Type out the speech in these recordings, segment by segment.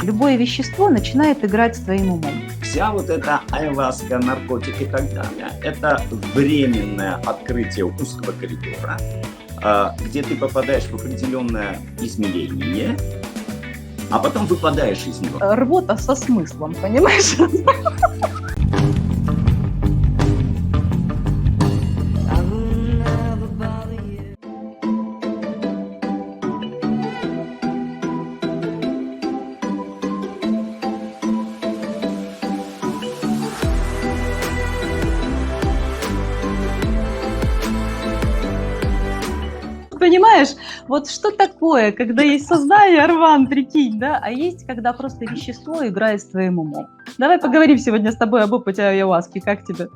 Любое вещество начинает играть с твоим умом. Вся вот эта айваска, наркотик и так далее, это временное открытие узкого коридора, где ты попадаешь в определенное измерение, а потом выпадаешь из него. Рвота со смыслом, понимаешь? Понимаешь, вот что такое, когда есть сознание, Арван, прикинь, да, а есть, когда просто вещество играет с твоим умом. Давай поговорим сегодня с тобой об опыте айваски, как тебе?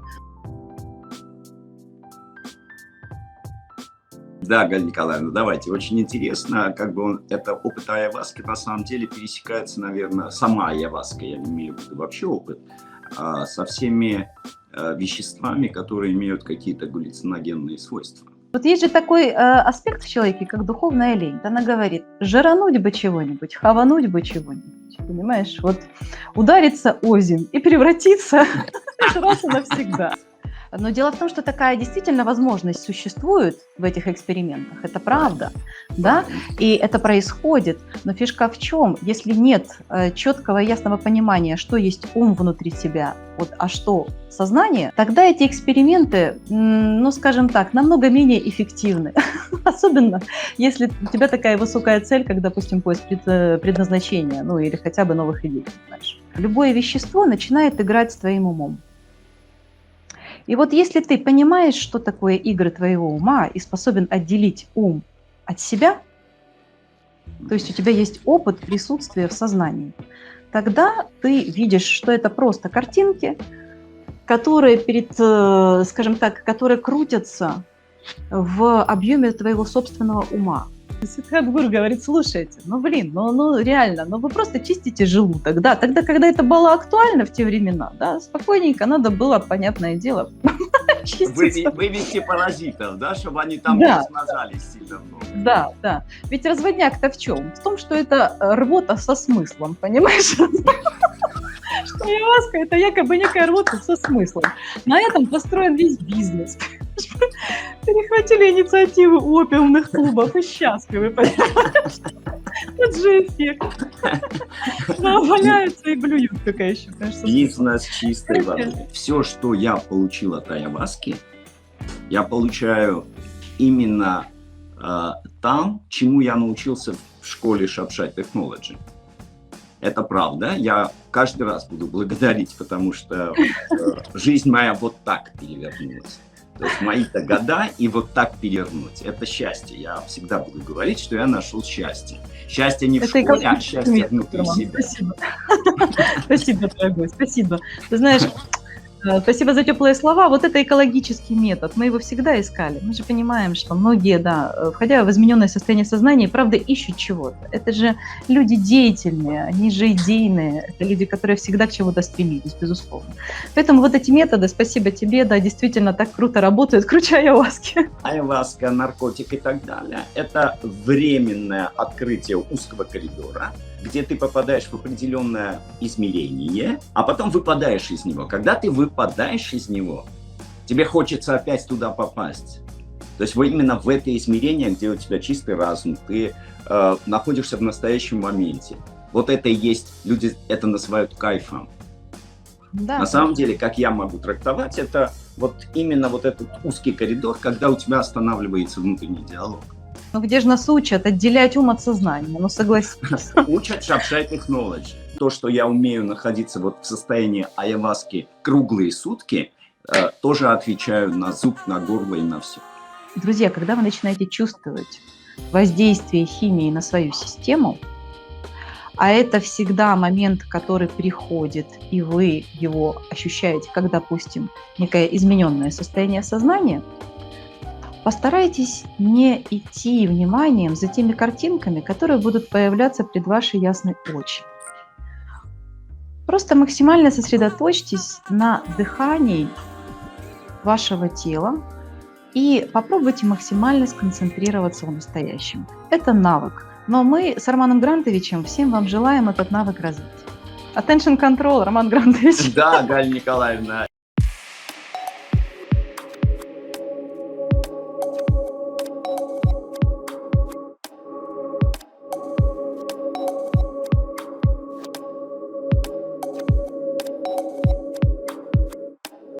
Да, Галина Николаевна, давайте. Очень интересно, как бы это опыт айваски на самом деле пересекается, наверное, сама айваска, я не имею в виду вообще опыт, со всеми веществами, которые имеют какие-то галлюциногенные свойства. Вот есть же такой аспект в человеке, как духовная лень. Она говорит, жирануть бы чего-нибудь, хавануть бы чего-нибудь, понимаешь? Вот удариться озимь и превратиться раз и навсегда. Но дело в том, что такая действительно возможность существует в этих экспериментах, это правда, да, и это происходит, но фишка в чем? Если нет четкого и ясного понимания, что есть ум внутри тебя, вот, а что сознание, тогда эти эксперименты, ну, скажем так, намного менее эффективны, особенно если у тебя такая высокая цель, как, допустим, поиск предназначения, ну, или хотя бы новых идей, понимаешь. Любое вещество начинает играть с твоим умом. И вот если ты понимаешь, что такое игры твоего ума и способен отделить ум от себя, то есть у тебя есть опыт присутствия в сознании, тогда ты видишь, что это просто картинки, которые скажем так, которые крутятся в объеме твоего собственного ума. Сиддхартха говорит, слушайте, ну реально, вы просто чистите желудок, да, тогда, когда это было актуально в те времена, да, спокойненько надо было, понятное дело, вывести паразитов, да, чтобы они там не размножались сильно много. Да, ведь разводняк-то в чем? В том, что это рвота со смыслом, понимаешь? Что айваска – это якобы некая рвота со смыслом. На этом построен весь бизнес. Перехватили инициативу у опиумных клубов и счастливы, понимаешь? Тот же эффект. Валяются и блюют, какая еще, конечно. Бизнес чистой воды. Все, что я получил от айваски, я получаю именно там, чему я научился в школе Шабшай Technology. Это правда. Я каждый раз буду благодарить, потому что жизнь моя вот так перевернулась. То есть мои-то года и вот так перевернуть. Это счастье. Я всегда буду говорить, что я нашел счастье. Счастье не в школе, а счастье внутри себя. Спасибо. Спасибо, дорогой, спасибо. Ты знаешь, спасибо за теплые слова. Вот это экологический метод. Мы его всегда искали. Мы же понимаем, что многие, да, входя в измененное состояние сознания, правда ищут чего-то. Это же люди деятельные, они же идейные. Это люди, которые всегда к чему-то стремились, безусловно. Поэтому вот эти методы, спасибо тебе, да, действительно так круто работают, круче айваски. Айваска, наркотик и так далее – это временное открытие узкого коридора, где ты попадаешь в определенное измерение, а потом выпадаешь из него. Когда ты выпадаешь из него, тебе хочется опять туда попасть. То есть именно в это измерение, где у тебя чистый разум, ты находишься в настоящем моменте. Вот это и есть, люди это называют кайфом. Да. На самом деле, как я могу трактовать, это вот именно вот этот узкий коридор, когда у тебя останавливается внутренний диалог. Ну где же нас учат отделять ум от сознания? Ну согласись. Учат Шабшай Technology. То, что я умею находиться вот в состоянии айваски круглые сутки, тоже отвечаю на зуб, на горло и на все. Друзья, когда вы начинаете чувствовать воздействие химии на свою систему, а это всегда момент, который приходит, и вы его ощущаете, как, допустим, некое измененное состояние сознания, постарайтесь не идти вниманием за теми картинками, которые будут появляться пред вашей ясной очи. Просто максимально сосредоточьтесь на дыхании вашего тела и попробуйте максимально сконцентрироваться в настоящем. Это навык. Но мы с Романом Грантовичем всем вам желаем этот навык развить. Attention control, Роман Грантович. Да, Галя Николаевна.